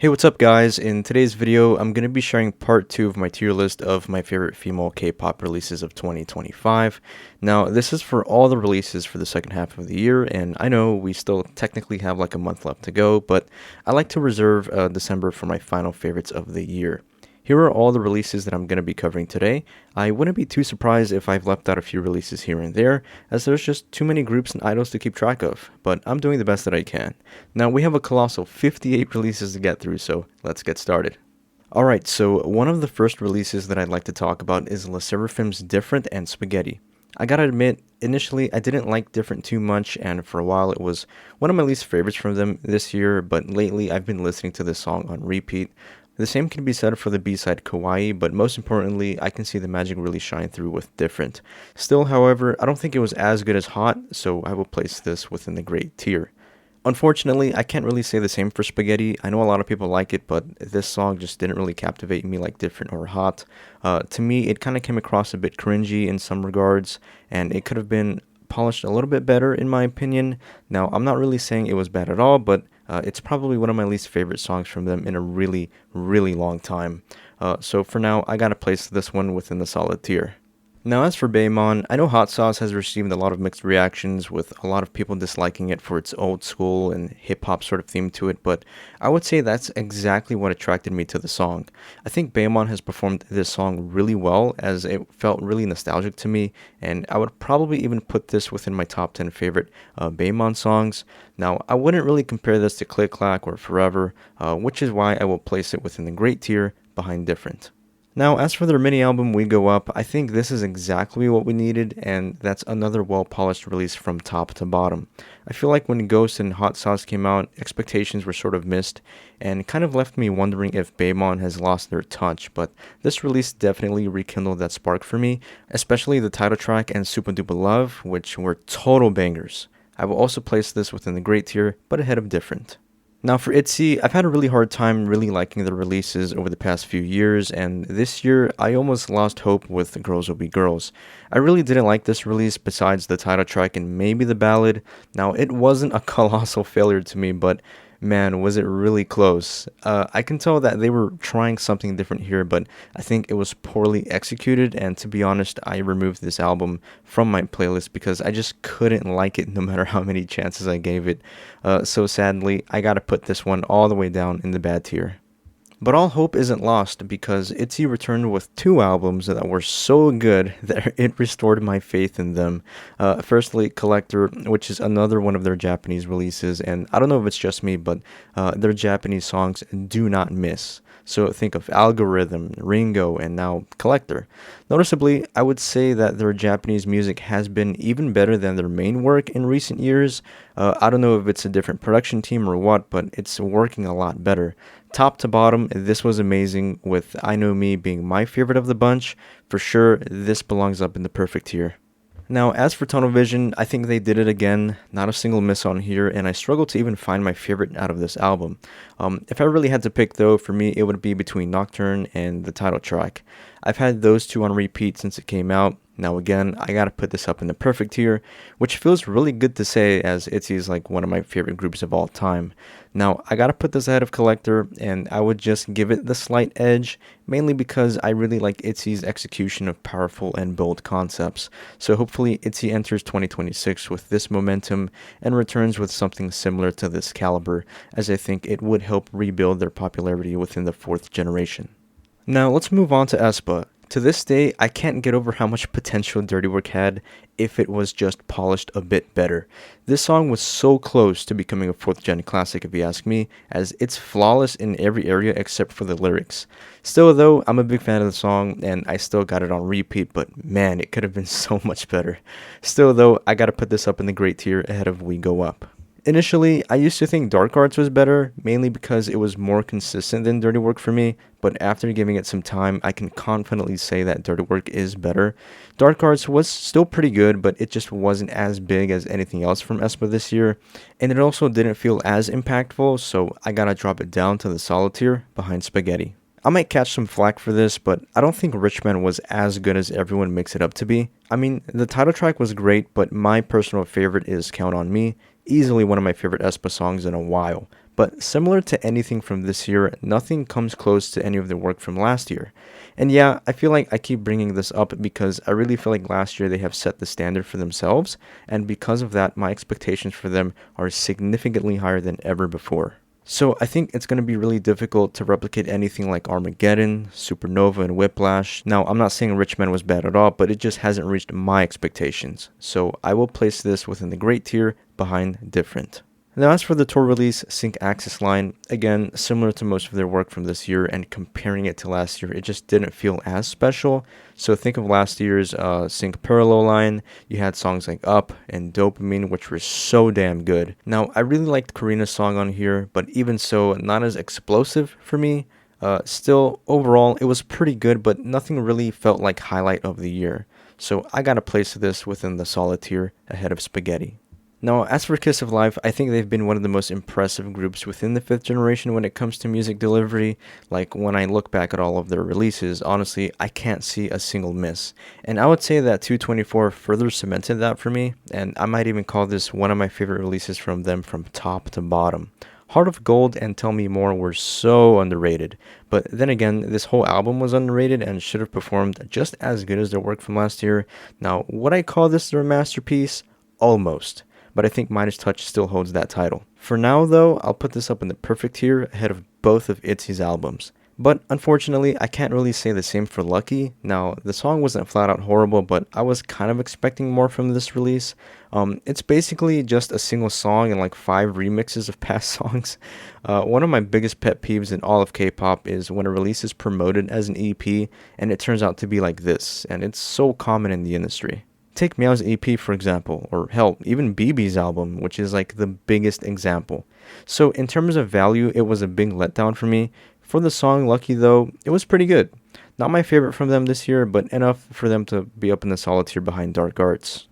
Hey, what's up guys? In today's video, I'm going to be sharing part 2 of my tier list of my favorite female K-pop releases of 2025. Now, this is for all the releases for the second half of the year, and I know we still technically have like a month left to go, but I like to reserve December for my final favorites of the year. Here are all the releases that I'm going to be covering today. I wouldn't be too surprised if I've left out a few releases here and there, as there's just too many groups and idols to keep track of, but I'm doing the best that I can. Now, we have a colossal 58 releases to get through, so let's get started. Alright, so one of the first releases that I'd like to talk about is Le Seraphim's Different and Spaghetti. I gotta admit, initially I didn't like Different too much, and for a while it was one of my least favorites from them this year, but lately I've been listening to this song on repeat. The same can be said for the B-side Kawaii, but most importantly, I can see the magic really shine through with Different. Still, however, I don't think it was as good as Hot, so I will place this within the great tier. Unfortunately, I can't really say the same for Spaghetti. I know a lot of people like it, but this song just didn't really captivate me like Different or Hot. To me, it kind of came across a bit cringy in some regards, and it could have been polished a little bit better in my opinion. Now, I'm not really saying it was bad at all, but it's probably one of my least favorite songs from them in a really, really long time. So for now, I gotta place this one within the solid tier. Now, as for Baemon, I know Hot Sauce has received a lot of mixed reactions, with a lot of people disliking it for its old school and hip hop sort of theme to it, but I would say that's exactly what attracted me to the song. I think Baemon has performed this song really well, as it felt really nostalgic to me, and I would probably even put this within my top 10 favorite Baemon songs. Now, I wouldn't really compare this to Click Clack or Forever, which is why I will place it within the great tier behind Different. Now, as for their mini album We Go Up, I think this is exactly what we needed, and that's another well-polished release from top to bottom. I feel like when Ghost and Hot Sauce came out, expectations were sort of missed, and kind of left me wondering if Baemon has lost their touch, but this release definitely rekindled that spark for me, especially the title track and Super Duper Love, which were total bangers. I will also place this within the great tier, but ahead of Different. Now for ITZY, I've had a really hard time really liking the releases over the past few years, and this year I almost lost hope with Girls Will Be Girls. I really didn't like this release besides the title track and maybe the ballad. Now it wasn't a colossal failure to me, but man, was it really close. I can tell that they were trying something different here, but I think it was poorly executed, and to be honest, I removed this album from my playlist because I just couldn't like it no matter how many chances I gave it. So sadly, I gotta put this one all the way down in the bad tier. But all hope isn't lost, because ITZY returned with two albums that were so good that it restored my faith in them. Firstly, Collector, which is another one of their Japanese releases, and I don't know if it's just me, but their Japanese songs do not miss. So think of Algorithm, Ringo, and now Collector. Noticeably, I would say that their Japanese music has been even better than their main work in recent years. I don't know if it's a different production team or what, but it's working a lot better. Top to bottom, this was amazing, with I Know Me being my favorite of the bunch. For sure, this belongs up in the perfect tier. Now, as for Tunnel Vision, I think they did it again. Not a single miss on here, and I struggle to even find my favorite out of this album. If I really had to pick, though, for me, it would be between Nocturne and the title track. I've had those two on repeat since it came out. Now again, I gotta put this up in the perfect tier, which feels really good to say, as ITZY is like one of my favorite groups of all time. Now, I gotta put this ahead of Collector, and I would just give it the slight edge, mainly because I really like ITZY's execution of powerful and bold concepts. So hopefully ITZY enters 2026 with this momentum and returns with something similar to this caliber, as I think it would help rebuild their popularity within the fourth generation. Now let's move on to aespa. To this day, I can't get over how much potential Dirty Work had if it was just polished a bit better. This song was so close to becoming a 4th gen classic if you ask me, as it's flawless in every area except for the lyrics. Still though, I'm a big fan of the song, and I still got it on repeat, but man, it could have been so much better. Still though, I gotta put this up in the great tier ahead of We Go Up. Initially, I used to think Dark Arts was better, mainly because it was more consistent than Dirty Work for me, but after giving it some time, I can confidently say that Dirty Work is better. Dark Arts was still pretty good, but it just wasn't as big as anything else from aespa this year, and it also didn't feel as impactful, so I gotta drop it down to the solid tier behind Spaghetti. I might catch some flack for this, but I don't think Rich Man was as good as everyone makes it up to be. I mean, the title track was great, but my personal favorite is Count on Me, easily one of my favorite aespa songs in a while. But similar to anything from this year, nothing comes close to any of their work from last year. And yeah, I feel like I keep bringing this up because I really feel like last year they have set the standard for themselves, and because of that, my expectations for them are significantly higher than ever before. So I think it's going to be really difficult to replicate anything like Armageddon, Supernova, and Whiplash. Now, I'm not saying Rich Man was bad at all, but it just hasn't reached my expectations. So I will place this within the great tier behind different. Now, as for the tour release, Sync Axis line, again, similar to most of their work from this year, and comparing it to last year, it just didn't feel as special. So think of last year's Sync Parallel line. You had songs like Up and Dopamine, which were so damn good. Now, I really liked Karina's song on here, but even so, not as explosive for me. Still, overall, it was pretty good, but nothing really felt like highlight of the year. So I gotta place this within the solid tier ahead of Spaghetti. Now, as for Kiss of Life, I think they've been one of the most impressive groups within the fifth generation when it comes to music delivery. Like, when I look back at all of their releases, honestly, I can't see a single miss. And I would say that 224 further cemented that for me, and I might even call this one of my favorite releases from them from top to bottom. Heart of Gold and Tell Me More were so underrated, but then again, this whole album was underrated and should have performed just as good as their work from last year. Now, would I call this their masterpiece? Almost. But I think Midas Touch still holds that title. For now, though, I'll put this up in the perfect tier ahead of both of ITZY's albums. But unfortunately, I can't really say the same for Lucky. Now, the song wasn't flat out horrible, but I was kind of expecting more from this release. It's basically just a single song and like 5 remixes of past songs. One of my biggest pet peeves in all of K-pop is when a release is promoted as an EP and it turns out to be like this, and it's so common in the industry. Take Meow's EP, for example, or hell, even BB's album, which is like the biggest example. So in terms of value, it was a big letdown for me. For the song Lucky, though, it was pretty good. Not my favorite from them this year, but enough for them to be up in the solid tier behind Dark Arts.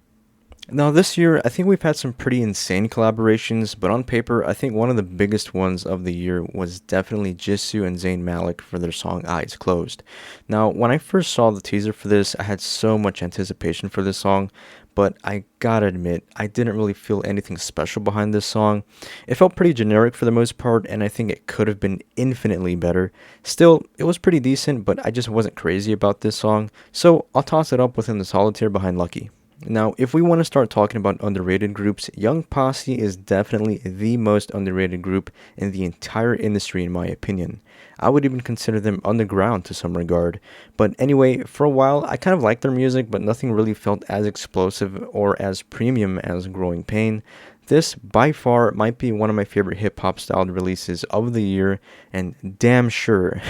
Now this year, I think we've had some pretty insane collaborations, but on paper, I think one of the biggest ones of the year was definitely Jisoo and Zayn Malik for their song Eyes Closed. Now, when I first saw the teaser for this, I had so much anticipation for this song, but I gotta admit, I didn't really feel anything special behind this song. It felt pretty generic for the most part, and I think it could have been infinitely better. Still, it was pretty decent, but I just wasn't crazy about this song, so I'll toss it up within the solid tier behind Lucky. Now, if we want to start talking about underrated groups, Young Posse is definitely the most underrated group in the entire industry in my opinion. I would even consider them underground to some regard. But anyway, for a while, I kind of liked their music, but nothing really felt as explosive or as premium as Growing Pain. This, by far, might be one of my favorite hip-hop styled releases of the year, and damn sure,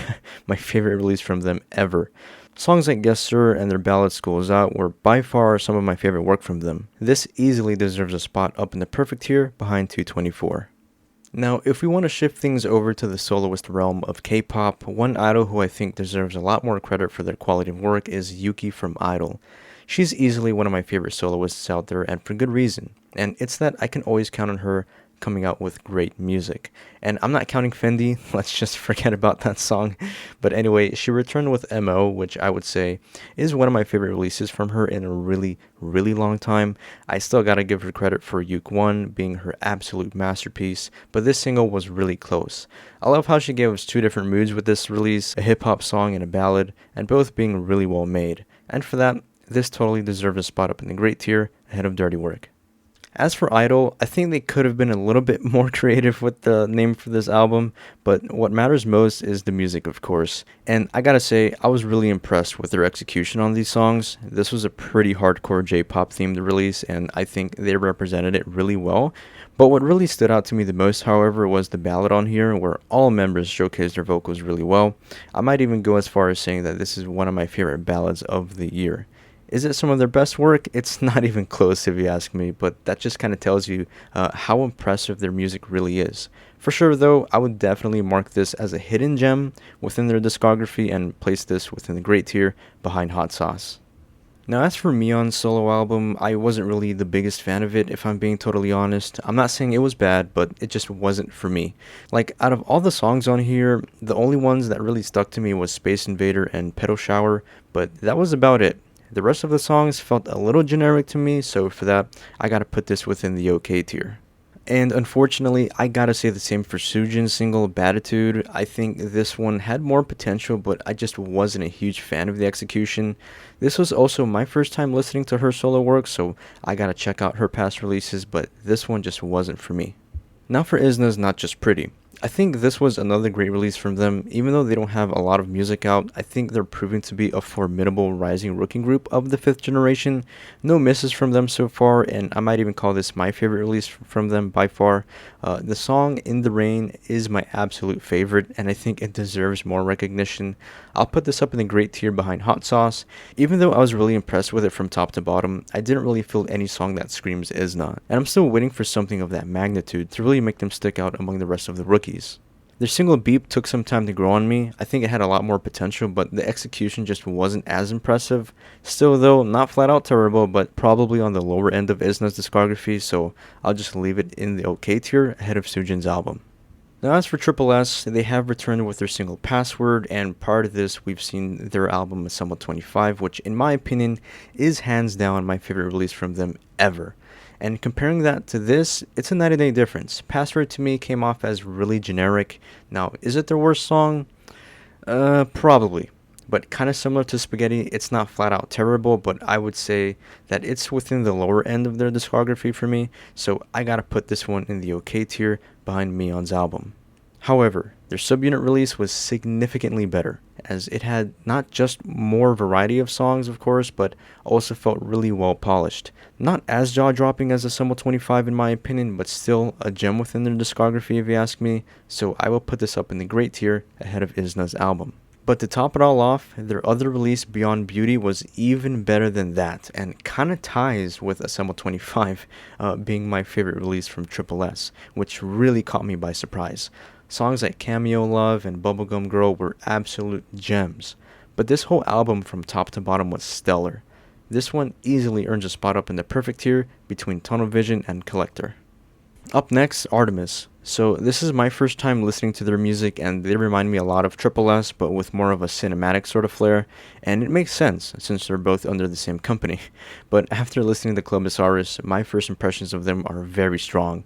my favorite release from them ever. Songs like Yes Sir and their ballad School's Out were by far some of my favorite work from them. This easily deserves a spot up in the perfect tier behind 224. Now, if we want to shift things over to the soloist realm of K-pop, one idol who I think deserves a lot more credit for their quality of work is Yuki from Idol. She's easily one of my favorite soloists out there, and for good reason. And it's that I can always count on her coming out with great music. And I'm not counting Fendi, let's just forget about that song. But anyway, she returned with MO, which I would say is one of my favorite releases from her in a really, really long time. I still gotta give her credit for Uke 1 being her absolute masterpiece, but this single was really close. I love how she gave us 2 different moods with this release, a hip-hop song and a ballad, and both being really well made. And for that, this totally deserves a spot up in the great tier ahead of Dirty Work. As for Idol, I think they could have been a little bit more creative with the name for this album, but what matters most is the music, of course. And I gotta say, I was really impressed with their execution on these songs. This was a pretty hardcore J-pop themed release, and I think they represented it really well. But what really stood out to me the most, however, was the ballad on here, where all members showcased their vocals really well. I might even go as far as saying that this is one of my favorite ballads of the year. Is it some of their best work? It's not even close if you ask me, but that just kind of tells you how impressive their music really is. For sure though, I would definitely mark this as a hidden gem within their discography and place this within the great tier behind Hot Sauce. Now as for Mion's solo album, I wasn't really the biggest fan of it if I'm being totally honest. I'm not saying it was bad, but it just wasn't for me. Like out of all the songs on here, the only ones that really stuck to me was Space Invader and Pedal Shower, but that was about it. The rest of the songs felt a little generic to me, so for that, I gotta put this within the OK tier. And unfortunately, I gotta say the same for Sujin's single Batitude. I think this one had more potential, but I just wasn't a huge fan of the execution. This was also my first time listening to her solo work, so I gotta check out her past releases, but this one just wasn't for me. Now for Isna's Not Just Pretty. I think this was another great release from them. Even though they don't have a lot of music out, I think they're proving to be a formidable rising rookie group of the fifth generation. No misses from them so far, and I might even call this my favorite release from them by far. The song In the Rain is my absolute favorite, and I think it deserves more recognition. I'll put this up in the great tier behind Hot Sauce. Even though I was really impressed with it from top to bottom, I didn't really feel any song that screams Isna, and I'm still waiting for something of that magnitude to really make them stick out among the rest of the rookies. Their single Beep took some time to grow on me. I think it had a lot more potential, but the execution just wasn't as impressive. Still though, not flat out terrible, but probably on the lower end of Isna's discography, so I'll just leave it in the okay tier ahead of Sujin's album. Now as for Triple S, they have returned with their single Password, and part of this we've seen their album Assemble 25, which in my opinion is hands down my favorite release from them ever. And comparing that to this, it's a night and day difference. Password to me came off as really generic. Now, is it their worst song? Probably. But kind of similar to Spaghetti, it's not flat out terrible, but I would say that it's within the lower end of their discography for me, so I gotta put this one in the okay tier behind Mion's album. However, their subunit release was significantly better, as it had not just more variety of songs, of course, but also felt really well polished. Not as jaw-dropping as Assemble 25 in my opinion, but still a gem within their discography if you ask me, so I will put this up in the great tier ahead of Isna's album. But to top it all off, their other release, Beyond Beauty, was even better than that, and kinda ties with Assemble 25 being my favorite release from Triple S, which really caught me by surprise. Songs like Cameo Love and Bubblegum Girl were absolute gems, but this whole album from top to bottom was stellar. This one easily earns a spot up in the perfect tier between Tunnel Vision and Collector. Up next, Artemis. So this is my first time listening to their music, and they remind me a lot of Triple S, but with more of a cinematic sort of flair, and it makes sense since they're both under the same company. But after listening to Club Asaurus, my first impressions of them are very strong.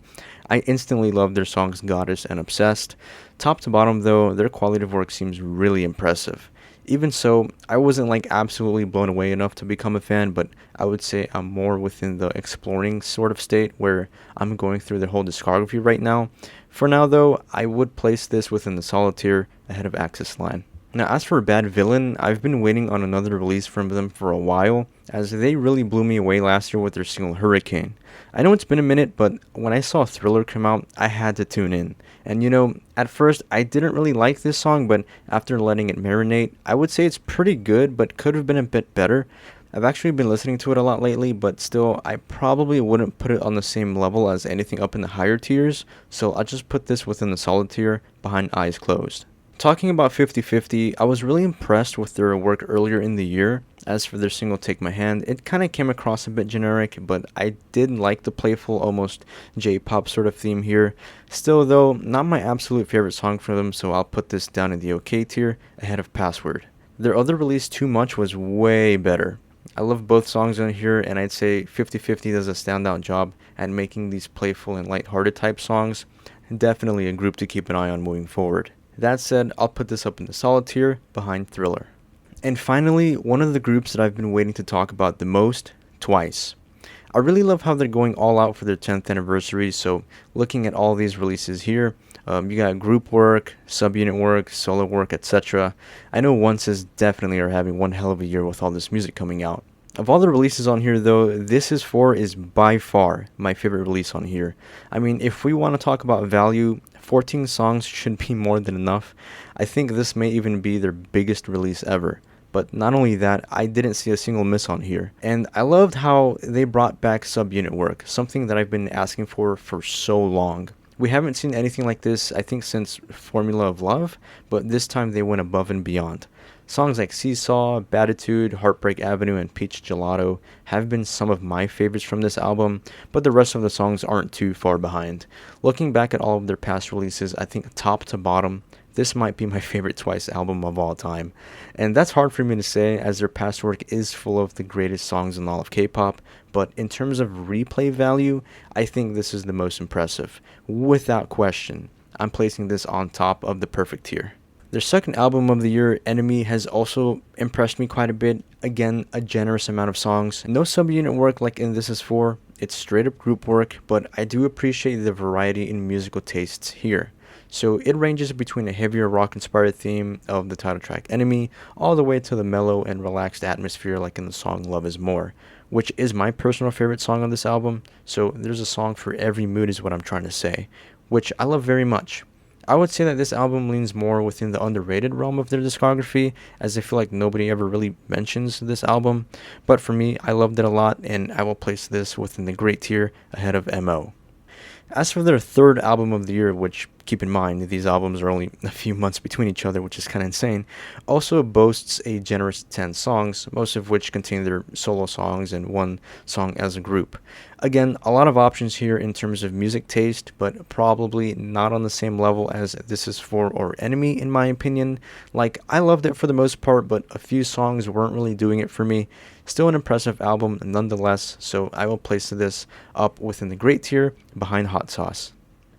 I instantly love their songs Goddess and Obsessed. Top to bottom though, their quality of work seems really impressive. Even so, I wasn't like absolutely blown away enough to become a fan, but I would say I'm more within the exploring sort of state where I'm going through their whole discography right now. For now though, I would place this within the solid tier ahead of Axis Line. Now as for Bad Villain, I've been waiting on another release from them for a while, as they really blew me away last year with their single Hurricane. I know it's been a minute, but when I saw Thriller come out, I had to tune in. And you know, at first I didn't really like this song, but after letting it marinate, I would say it's pretty good, but could have been a bit better. I've actually been listening to it a lot lately, but still, I probably wouldn't put it on the same level as anything up in the higher tiers, so I'll just put this within the solid tier behind Eyes Closed. Talking about 50/50, I was really impressed with their work earlier in the year. As for their single Take My Hand, it kind of came across a bit generic, but I did like the playful, almost J-pop sort of theme here. Still though, not my absolute favorite song from them, so I'll put this down in the okay tier ahead of Password. Their other release, Too Much, was way better. I love both songs on here, and I'd say 50/50 does a standout job at making these playful and lighthearted type songs. Definitely a group to keep an eye on moving forward. That said, I'll put this up in the solid tier behind Thriller. And finally, one of the groups that I've been waiting to talk about the most, Twice. I really love how they're going all out for their 10th anniversary, so looking at all these releases here, you got group work, subunit work, solo work, etc. I know Onces definitely are having one hell of a year with all this music coming out. Of all the releases on here though, This Is For is by far my favorite release on here. I mean, if we want to talk about value, 14 songs should be more than enough. I think this may even be their biggest release ever. But not only that, I didn't see a single miss on here. And I loved how they brought back subunit work, something that I've been asking for so long. We haven't seen anything like this, I think, since Formula of Love, but this time they went above and beyond. Songs like Seesaw, Batitude, Heartbreak Avenue, and Peach Gelato have been some of my favorites from this album, but the rest of the songs aren't too far behind. Looking back at all of their past releases, I think top to bottom, this might be my favorite Twice album of all time. And that's hard for me to say, as their past work is full of the greatest songs in all of K-pop, but in terms of replay value, I think this is the most impressive. Without question, I'm placing this on top of the perfect tier. Their second album of the year, Enemy, has also impressed me quite a bit. Again, a generous amount of songs. No subunit work like in This Is 4. It's straight up group work, but I do appreciate the variety in musical tastes here. So it ranges between a heavier rock inspired theme of the title track Enemy, all the way to the mellow and relaxed atmosphere like in the song Love Is More, which is my personal favorite song on this album. So there's a song for every mood is what I'm trying to say, which I love very much. I would say that this album leans more within the underrated realm of their discography, as I feel like nobody ever really mentions this album. But for me, I loved it a lot, and I will place this within the great tier ahead of MO. As for their third album of the year, which, keep in mind, these albums are only a few months between each other, which is kind of insane, also boasts a generous 10 songs, most of which contain their solo songs and one song as a group. Again, a lot of options here in terms of music taste, but probably not on the same level as This Is 4 or Enemy, in my opinion. Like, I loved it for the most part, but a few songs weren't really doing it for me. Still an impressive album nonetheless, so I will place this up within the great tier behind Hot Sauce.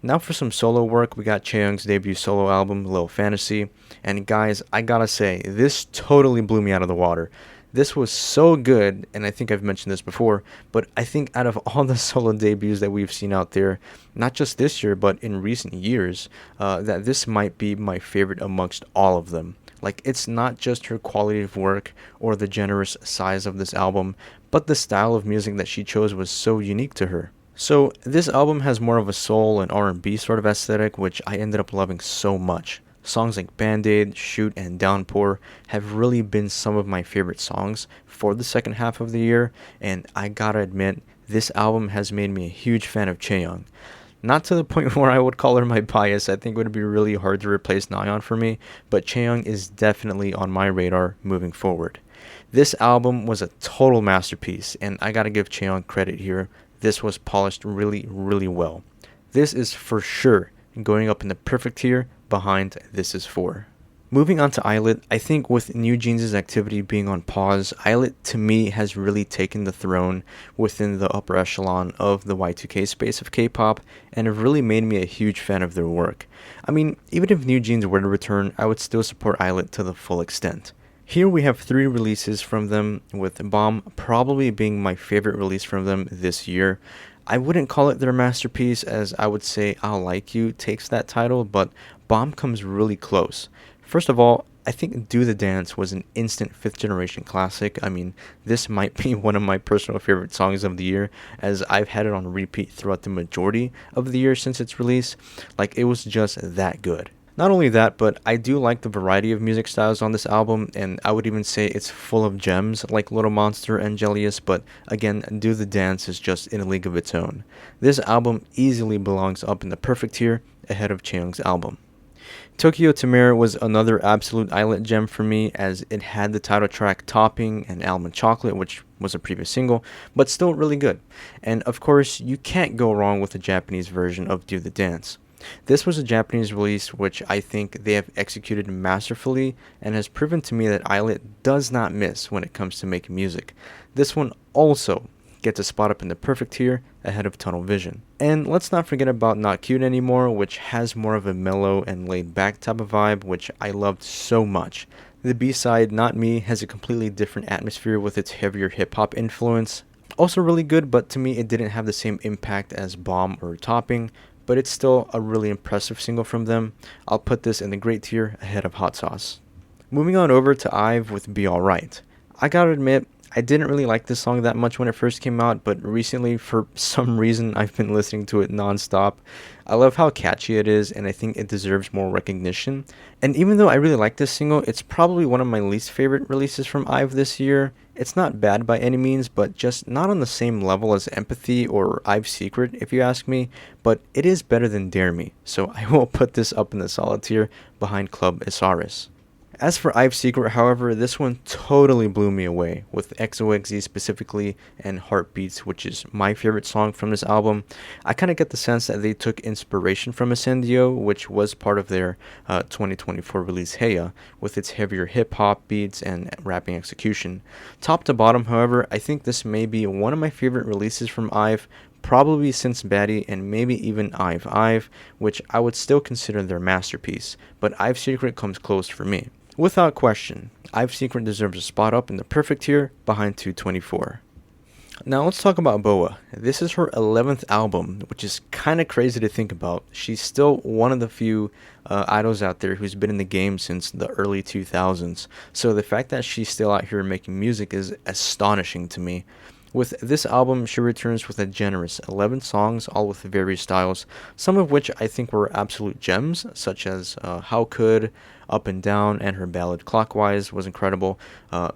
Now for some solo work, we got Chaeyoung's debut solo album, Little Fantasy, and guys, I gotta say, this totally blew me out of the water. This was so good, and I think I've mentioned this before, but I think out of all the solo debuts that we've seen out there, not just this year, but in recent years, that this might be my favorite amongst all of them. Like, it's not just her quality of work or the generous size of this album, but the style of music that she chose was so unique to her. So this album has more of a soul and R&B sort of aesthetic, which I ended up loving so much. Songs like Band-Aid, Shoot, and Downpour have really been some of my favorite songs for the second half of the year, and I gotta admit, this album has made me a huge fan of Chaeyoung. Not to the point where I would call her my bias. I think it would be really hard to replace Nayeon for me, but Chaeyoung is definitely on my radar moving forward. This album was a total masterpiece, and I gotta give Chaeyoung credit here. This was polished really, really well. This is for sure going up in the perfect tier behind This Is 4. Moving on to Islet, I think with New Jeans' activity being on pause, Islet to me has really taken the throne within the upper echelon of the Y2K space of K-pop, and have really made me a huge fan of their work. I mean, even if New Jeans were to return, I would still support Islet to the full extent. Here we have 3 releases from them, with Bomb probably being my favorite release from them this year. I wouldn't call it their masterpiece, as I would say I'll Like You takes that title, but Bomb comes really close. First of all, I think Do the Dance was an instant 5th generation classic. I mean, this might be one of my personal favorite songs of the year, as I've had it on repeat throughout the majority of the year since its release. Like, it was just that good. Not only that, but I do like the variety of music styles on this album, and I would even say it's full of gems like Little Monster and Jellius, but again, Do the Dance is just in a league of its own. This album easily belongs up in the perfect tier ahead of Chaeyoung's album. Tokyo Tamare was another absolute Islet gem for me, as it had the title track Topping and Almond Chocolate, which was a previous single, but still really good. And of course, you can't go wrong with the Japanese version of Do the Dance. This was a Japanese release which I think they have executed masterfully, and has proven to me that Islet does not miss when it comes to making music. This one also gets a spot up in the perfect tier ahead of Tunnel Vision. And let's not forget about Not Cute Anymore, which has more of a mellow and laid back type of vibe, which I loved so much. The B-side, Not Me, has a completely different atmosphere with its heavier hip-hop influence. Also really good, but to me it didn't have the same impact as Bomb or Topping, but it's still a really impressive single from them. I'll put this in the great tier ahead of Hot Sauce. Moving on over to IVE with Be Alright. I gotta admit, I didn't really like this song that much when it first came out, but recently, for some reason, I've been listening to it non-stop. I love how catchy it is, and I think it deserves more recognition. And even though I really like this single, it's probably one of my least favorite releases from IVE this year. It's not bad by any means, but just not on the same level as Empathy or IVE Secret, if you ask me, but it is better than Dare Me, so I will put this up in the solid tier behind Club Isaris. As for I've Secret, however, this one totally blew me away, with XOXZ specifically and Heartbeats, which is my favorite song from this album. I kind of get the sense that they took inspiration from Ascendio, which was part of their 2024 release Heya, with its heavier hip hop beats and rapping execution. Top to bottom, however, I think this may be one of my favorite releases from IVE, probably since Batty and maybe even Ive, which I would still consider their masterpiece, but Ive Secret comes close for me. Without question, I've Secret deserves a spot up in the perfect tier behind 224. Now let's talk about Boa. This is her 11th album, which is kind of crazy to think about. She's still one of the few idols out there who's been in the game since the early 2000s. So the fact that she's still out here making music is astonishing to me. With this album, she returns with a generous 11 songs, all with various styles, some of which I think were absolute gems, such as How Could, Up and Down, and her ballad Clockwise was incredible.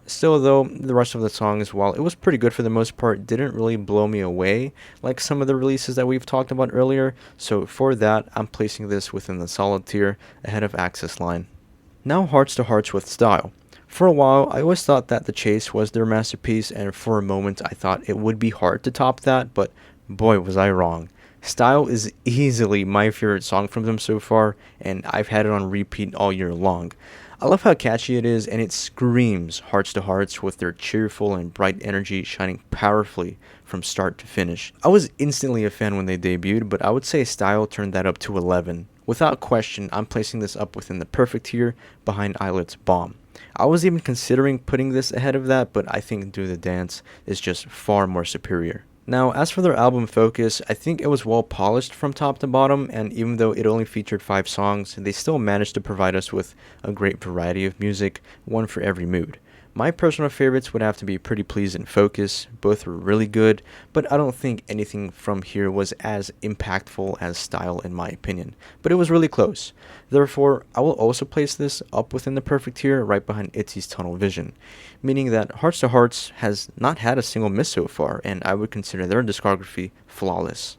Still, though, the rest of the songs, while it was pretty good for the most part, didn't really blow me away like some of the releases that we've talked about earlier, so for that, I'm placing this within the solid tier ahead of Access Line. Now Hearts to Hearts with Style. For a while, I always thought that The Chase was their masterpiece, and for a moment I thought it would be hard to top that, but boy was I wrong. Style is easily my favorite song from them so far, and I've had it on repeat all year long. I love how catchy it is, and it screams Hearts to Hearts with their cheerful and bright energy shining powerfully from start to finish. I was instantly a fan when they debuted, but I would say Style turned that up to 11. Without question, I'm placing this up within the perfect tier behind Islet's Bomb. I was even considering putting this ahead of that, but I think Do the Dance is just far more superior. Now, as for their album Focus, I think it was well polished from top to bottom, and even though it only featured 5 songs, they still managed to provide us with a great variety of music, one for every mood. My personal favorites would have to be Pretty Please and Focus. Both were really good, but I don't think anything from here was as impactful as Style in my opinion. But it was really close. Therefore, I will also place this up within the perfect tier right behind ITZY's Tunnel Vision, meaning that Hearts to Hearts has not had a single miss so far, and I would consider their discography flawless.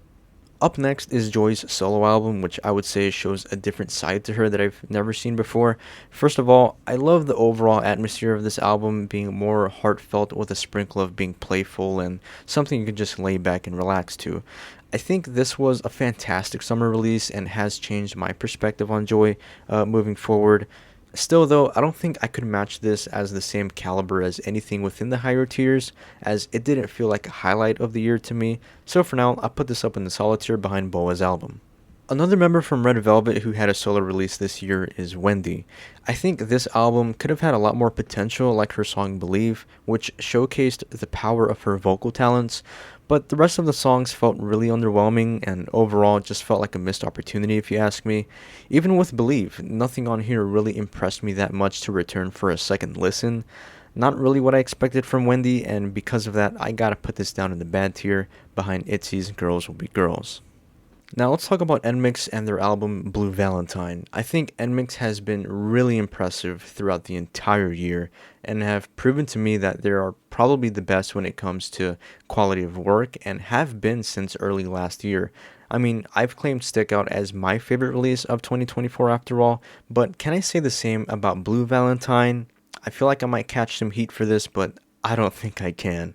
Up next is Joy's solo album, which I would say shows a different side to her that I've never seen before. First of all, I love the overall atmosphere of this album being more heartfelt with a sprinkle of being playful and something you can just lay back and relax to. I think this was a fantastic summer release and has changed my perspective on Joy moving forward. Still, though, I don't think I could match this as the same caliber as anything within the higher tiers, as it didn't feel like a highlight of the year to me, so for now, I'll put this up in the solid tier behind Boa's album. Another member from Red Velvet who had a solo release this year is Wendy. I think this album could have had a lot more potential, like her song Believe, which showcased the power of her vocal talents, but the rest of the songs felt really underwhelming and overall it just felt like a missed opportunity if you ask me. Even with Believe, nothing on here really impressed me that much to return for a second listen. Not really what I expected from Wendy, and because of that, I gotta put this down in the bad tier behind ITZY's Girls Will Be Girls. Now let's talk about NMIXX and their album Blue Valentine. I think NMIXX has been really impressive throughout the entire year and have proven to me that they are probably the best when it comes to quality of work and have been since early last year. I mean, I've claimed Stick Out as my favorite release of 2024 after all, but can I say the same about Blue Valentine? I feel like I might catch some heat for this, but I don't think I can.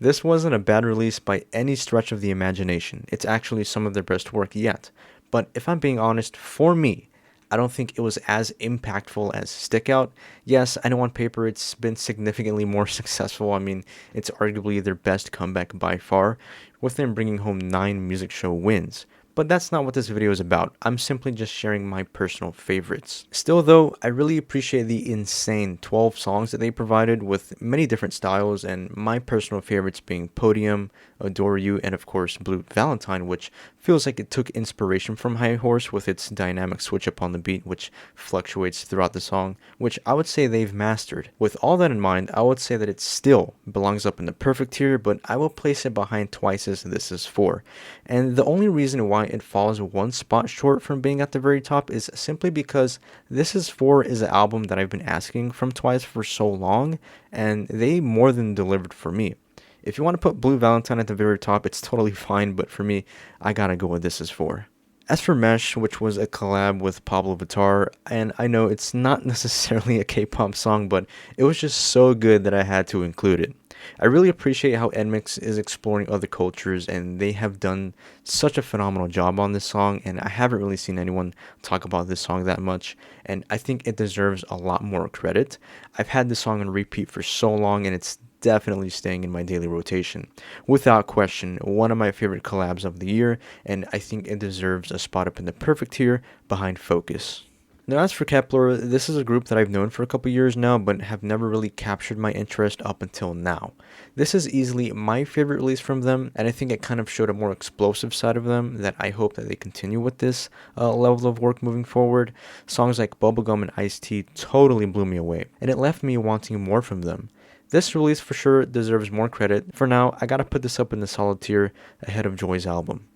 This wasn't a bad release by any stretch of the imagination. It's actually some of their best work yet. But if I'm being honest, for me, I don't think it was as impactful as Stick Out. Yes, I know on paper it's been significantly more successful. I mean, it's arguably their best comeback by far, with them bringing home 9 music show wins. But that's not what this video is about. I'm simply just sharing my personal favorites. Still though, I really appreciate the insane 12 songs that they provided with many different styles, and my personal favorites being Podium, Adore You, and of course Blue Valentine, which feels like it took inspiration from High Horse with its dynamic switch up on the beat which fluctuates throughout the song, which I would say they've mastered. With all that in mind, I would say that it still belongs up in the perfect tier, but I will place it behind Twice's This Is For. And the only reason why it falls one spot short from being at the very top is simply because This Is For is an album that I've been asking from Twice for so long, and they more than delivered for me. If you want to put Blue Valentine at the very top, it's totally fine, but for me, I gotta go with This Is For. As for Mesh, which was a collab with Pablo Vittar, and I know it's not necessarily a K-pop song, but it was just so good that I had to include it. I really appreciate how NMIX is exploring other cultures, and they have done such a phenomenal job on this song, and I haven't really seen anyone talk about this song that much, and I think it deserves a lot more credit. I've had this song on repeat for so long, and it's definitely staying in my daily rotation. Without question, one of my favorite collabs of the year, and I think it deserves a spot up in the perfect tier behind Focus. Now, as for Kepler, this is a group that I've known for a couple years now, but have never really captured my interest up until now. This is easily my favorite release from them, and I think it kind of showed a more explosive side of them that I hope that they continue with this level of work moving forward. Songs like Bubblegum and Iced Tea totally blew me away, and it left me wanting more from them. This release for sure deserves more credit. For now, I gotta put this up in the solid tier ahead of Joy's album.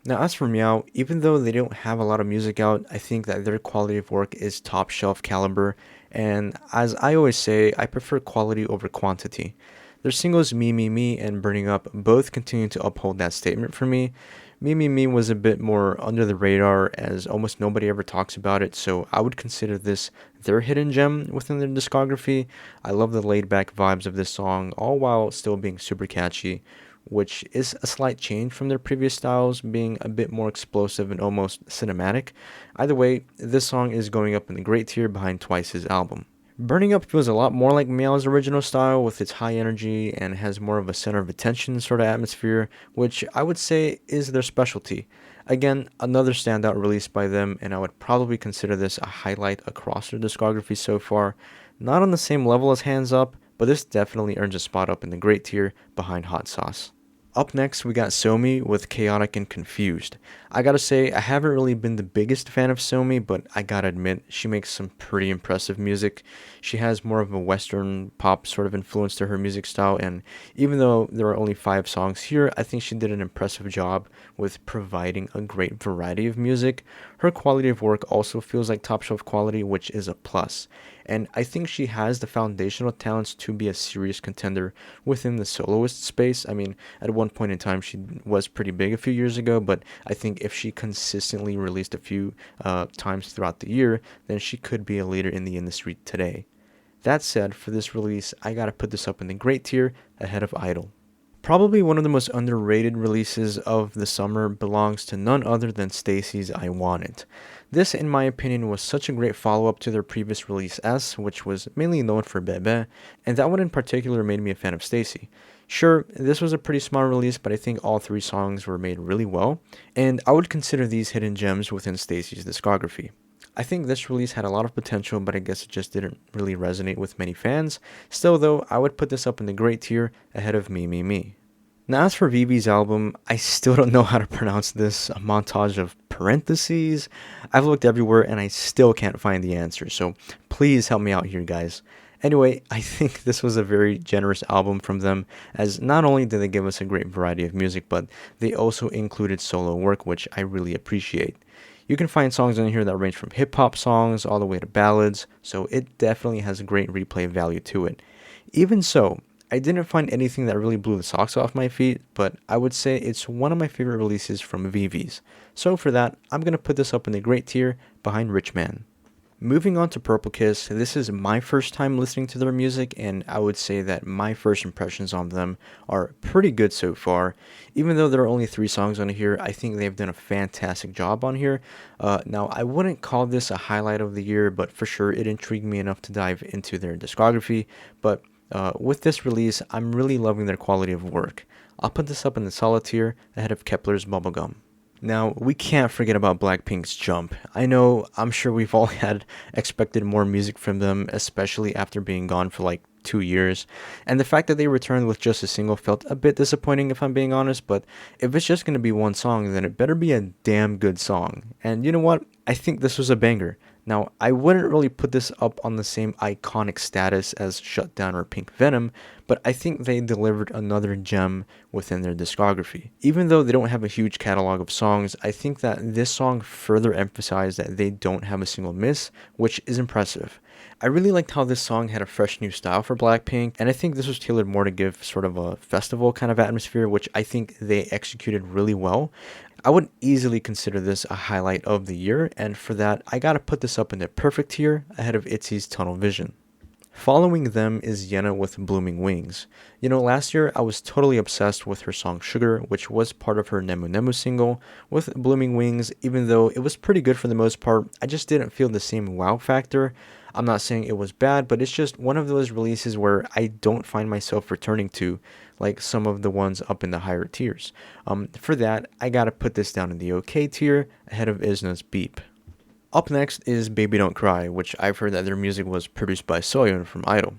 Now, as for Meow, even though they don't have a lot of music out, I think that their quality of work is top shelf caliber, and as I always say, I prefer quality over quantity. Their singles Me and Burning Up both continue to uphold that statement for me. Me was a bit more under the radar as almost nobody ever talks about it, so I would consider this their hidden gem within their discography. I love the laid back vibes of this song, all while still being super catchy, which is a slight change from their previous styles, being a bit more explosive and almost cinematic. Either way, this song is going up in the great tier behind Twice's album. Burning Up feels a lot more like Meow's original style with its high energy and has more of a center of attention sort of atmosphere, which I would say is their specialty. Again, another standout release by them, and I would probably consider this a highlight across their discography so far. Not on the same level as Hands Up, but this definitely earns a spot up in the great tier behind Hot Sauce. Up next, we got Somi with Chaotic and Confused. I gotta say, I haven't really been the biggest fan of Somi, but I gotta admit, she makes some pretty impressive music. She has more of a Western pop sort of influence to her music style, and even though there are only 5 songs here, I think she did an impressive job with providing a great variety of music. Her quality of work also feels like top shelf quality, which is a plus. And I think she has the foundational talents to be a serious contender within the soloist space. I mean, at one point in time, she was pretty big a few years ago, but I think if she consistently released a few times throughout the year, then she could be a leader in the industry today. That said, for this release, I gotta put this up in the great tier ahead of Idol. Probably one of the most underrated releases of the summer belongs to none other than Stacy's I Want It. This, in my opinion, was such a great follow-up to their previous release S, which was mainly known for Bebe, and that one in particular made me a fan of Stacy. Sure, this was a pretty small release, but I think all 3 songs were made really well, and I would consider these hidden gems within Stacy's discography. I think this release had a lot of potential, but I guess it just didn't really resonate with many fans. Still though, I would put this up in the great tier ahead of Me. Now as for Vivi's album, I still don't know how to pronounce this, a montage of parentheses. I've looked everywhere and I still can't find the answer, so please help me out here guys. Anyway, I think this was a very generous album from them, as not only did they give us a great variety of music, but they also included solo work, which I really appreciate. You can find songs on here that range from hip-hop songs all the way to ballads, so it definitely has a great replay value to it. Even so, I didn't find anything that really blew the socks off my feet, but I would say it's one of my favorite releases from Vivi's. So for that, I'm going to put this up in the great tier behind Rich Man. Moving on to Purple Kiss, this is my first time listening to their music, and I would say that my first impressions on them are pretty good so far. Even though there are only 3 songs on here, I think they've done a fantastic job on here. Now, I wouldn't call this a highlight of the year, but for sure it intrigued me enough to dive into their discography. But with this release, I'm really loving their quality of work. I'll put this up in the solid tier ahead of Kepler's Bubblegum. Now, we can't forget about Blackpink's Jump. I know, I'm sure we've all had expected more music from them, especially after being gone for like 2 years. And the fact that they returned with just a single felt a bit disappointing if I'm being honest, but if it's just going to be 1 song, then it better be a damn good song. And you know what? I think this was a banger. Now, I wouldn't really put this up on the same iconic status as Shutdown or Pink Venom, but I think they delivered another gem within their discography. Even though they don't have a huge catalog of songs, I think that this song further emphasized that they don't have a single miss, which is impressive. I really liked how this song had a fresh new style for Blackpink, and I think this was tailored more to give sort of a festival kind of atmosphere, which I think they executed really well. I would easily consider this a highlight of the year, and for that, I gotta put this up in the perfect tier ahead of ITZY's Tunnel Vision. Following them is Yena with Blooming Wings. You know, last year I was totally obsessed with her song Sugar, which was part of her Nemu Nemu single. With Blooming Wings, even though it was pretty good for the most part, I just didn't feel the same wow factor. I'm not saying it was bad, but it's just one of those releases where I don't find myself returning to, like some of the ones up in the higher tiers. For that, I gotta put this down in the OK tier ahead of Isna's Beep. Up next is Baby Don't Cry, which I've heard that their music was produced by Soyeon from Idol.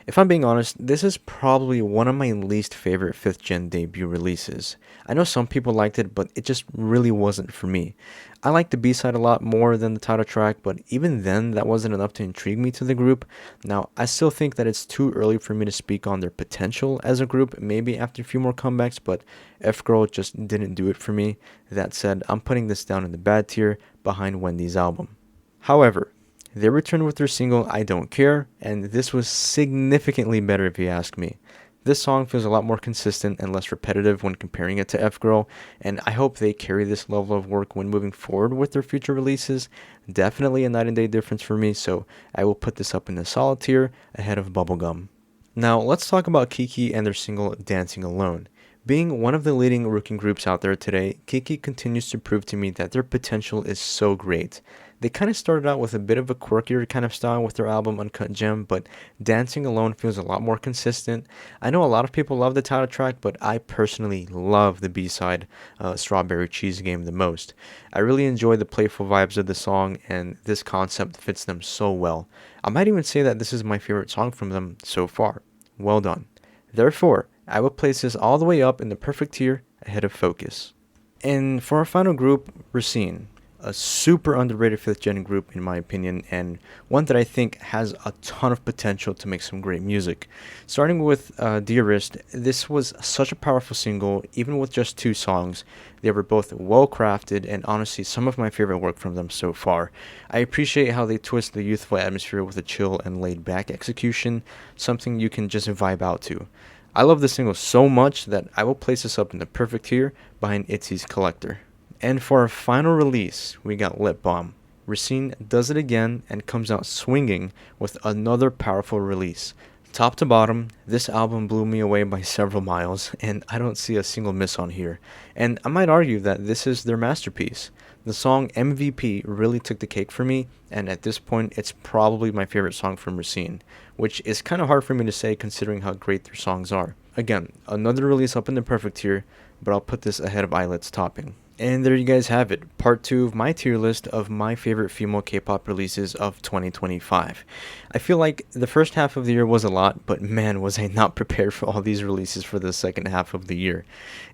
If I'm being honest, this is probably one of my least favorite 5th gen debut releases. I know some people liked it, but it just really wasn't for me. I like the B-side a lot more than the title track, but even then, that wasn't enough to intrigue me to the group. Now, I still think that it's too early for me to speak on their potential as a group, maybe after a few more comebacks, but F-Girl just didn't do it for me. That said, I'm putting this down in the bad tier behind Wendy's album. However, they returned with their single I Don't Care, and this was significantly better if you ask me. This song feels a lot more consistent and less repetitive when comparing it to F-Girl, and I hope they carry this level of work when moving forward with their future releases. Definitely a night and day difference for me, so I will put this up in the solid tier ahead of Bubblegum. Now, let's talk about Kiki and their single Dancing Alone. Being one of the leading rookie groups out there today, Kiki continues to prove to me that their potential is so great. They kind of started out with a bit of a quirkier kind of style with their album Uncut Gem, but Dancing Alone feels a lot more consistent. I know a lot of people love the title track, but I personally love the B-side, Strawberry Cheese Game, the most. I really enjoy the playful vibes of the song, and this concept fits them so well. I might even say that this is my favorite song from them so far. Well done. Therefore, I will place this all the way up in the perfect tier ahead of Focus. And for our final group, Racine. A super underrated 5th gen group in my opinion, and one that I think has a ton of potential to make some great music. Starting with Dearest, this was such a powerful single, even with just 2 songs. They were both well crafted and honestly some of my favorite work from them so far. I appreciate how they twist the youthful atmosphere with a chill and laid back execution, something you can just vibe out to. I love this single so much that I will place this up in the perfect tier behind ITZY's Collector. And for our final release, we got Lip Balm. Racine does it again and comes out swinging with another powerful release. Top to bottom, this album blew me away by several miles, and I don't see a single miss on here. And I might argue that this is their masterpiece. The song MVP really took the cake for me, and at this point, it's probably my favorite song from Racine, which is kind of hard for me to say considering how great their songs are. Again, another release up in the perfect tier, but I'll put this ahead of Eyelet's Topping. And there you guys have it, part 2 of my tier list of my favorite female K-pop releases of 2025. I feel like the first half of the year was a lot, but man was I not prepared for all these releases for the second half of the year.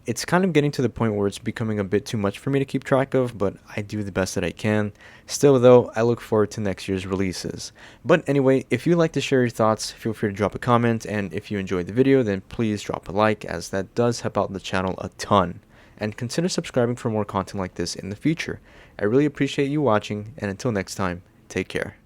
It's kind of getting to the point where it's becoming a bit too much for me to keep track of, but I do the best that I can. Still though, I look forward to next year's releases. But anyway, if you'd like to share your thoughts, feel free to drop a comment, and if you enjoyed the video, then please drop a like, as that does help out the channel a ton. And consider subscribing for more content like this in the future. I really appreciate you watching, and until next time, take care.